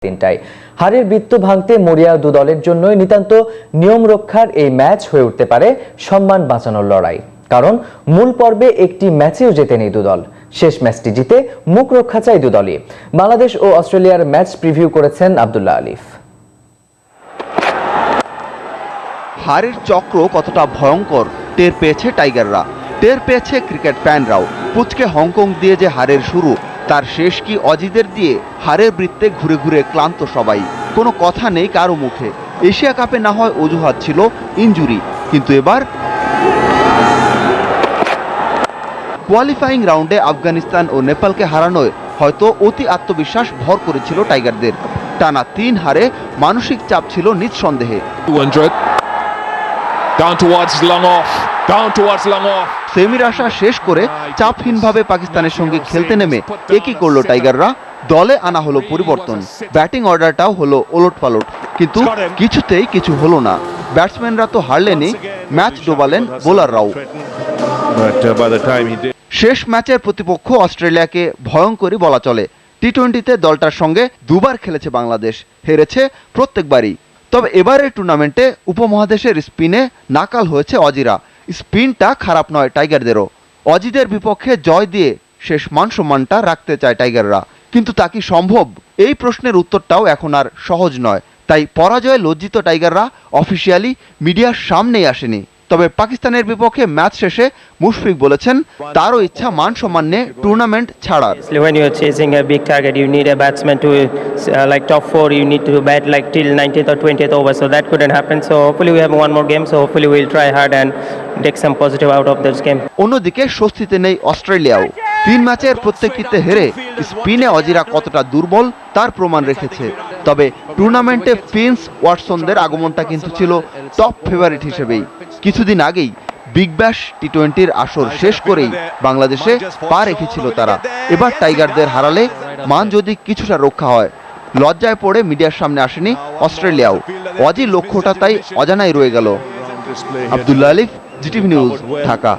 তিনটায় হারের বৃত্ত ভাঙতে মরিয়া দু দলের জন্যই নিতান্ত নিয়ম রক্ষার এই ম্যাচ হয়ে উঠতে পারে সম্মান বাঁচানোর লড়াই। কারণ মূল পর্বে একটি ম্যাচেও জেতেনি দু দল। শেষ ম্যাচটি জিতে মুখ রক্ষা চাই দু দলই। বাংলাদেশ ও অস্ট্রেলিয়ার ম্যাচ প্রিভিউ করেছেন আব্দুল্লাহ আলিফ। হারের চক্র কতটা ভয়ঙ্কর টের পেয়েছে টাইগাররা, টের পেয়েছে ক্রিকেট ফ্যানরাও। পুচকে হংকং দিয়ে যে হারের শুরু, তার শেষ কি অজিদের দিয়ে? হারের বৃত্তে ঘুরে ঘুরে ক্লান্ত সবাই, কোনো কথা নেই কারো মুখে। এশিয়া কাপে না হয় অজুহাত ছিল ইনজুরি, কিন্তু এবার কোয়ালিফাইং রাউন্ডে আফগানিস্তান ও নেপালকে হারানোয় হয়তো অতি আত্মবিশ্বাস ভর করেছিল টাইগারদের। টানা 3 হারে মানসিক চাপ ছিল নিঃসন্দেহে। সেমির আশা শেষ করে চাপহীনভাবে পাকিস্তানের সঙ্গে খেলতে নেমে একই করলো টাইগাররা। দলে আনা হলো পরিবর্তন, ব্যাটিং অর্ডারটাও হলো ওলটপালট, কিন্তু কিছুতেই কিছু হলো না। ব্যাটসম্যানরা তো হারলেনই, ম্যাচ ডোবালেন বোলাররাও। শেষ ম্যাচের প্রতিপক্ষ অস্ট্রেলিয়াকে ভয়ঙ্করই বলা চলে। টি-20তে দলটার সঙ্গে দুবার খেলেছে বাংলাদেশ, হেরেছে প্রত্যেকবারই। তবে এবারের টুর্নামেন্টে উপমহাদেশের স্পিনে নাকাল হয়েছে অজিরা। স্পিনটা খারাপ নয় টাইগারদেরও। অজিদের বিপক্ষে জয় দিয়ে শেষ মান সম্মানটা রাখতে চায় টাইগাররা, কিন্তু তা কি সম্ভব? এই প্রশ্নের উত্তরটাও এখন আর সহজ নয়। তাই পরাজয়ে লজ্জিত টাইগাররা অফিসিয়ালি মিডিয়ার সামনেই আসেনি। তবে পাকিস্তানের বিপক্ষে ম্যাচ শেষে মুশফিক বলেছেন তারও ইচ্ছা মান সম্মান নিয়ে টুর্নামেন্ট ছাড়ার। When you are chasing a big target, you need a batsman to like top 4. You need to bat like till 19th or 20th over. So that couldn't happen. So hopefully we have one more game. So hopefully we'll try hard and take some positive out of this game. অন্যদিকে স্বস্তিতে নেই অস্ট্রেলিয়াও। 3 ম্যাচের প্রত্যেকটিতে হেরে স্পিনে অজিরা কতটা দুর্বল তার প্রমাণ রেখেছে। তবে টুর্নামেন্টে ফিন্স ওয়াটসনদের আগমনটা কিন্তু ছিল টপ ফেভারিট হিসেবেই। কিছুদিন আগেই বিগ ব্যাশ টি-20-র আসর শেষ করেই বাংলাদেশে পা রেখেছিল তারা। এবার টাইগারদের হারালে মান যদি কিছুটা রক্ষা হয়। লজ্জায় পড়ে মিডিয়ার সামনে আসেনি অস্ট্রেলিয়াও। অজির লক্ষ্যটা তাই অজানাই রয়ে গেল। আব্দুল্লাহ আলিফ, জিটিভি নিউজ, ঢাকা।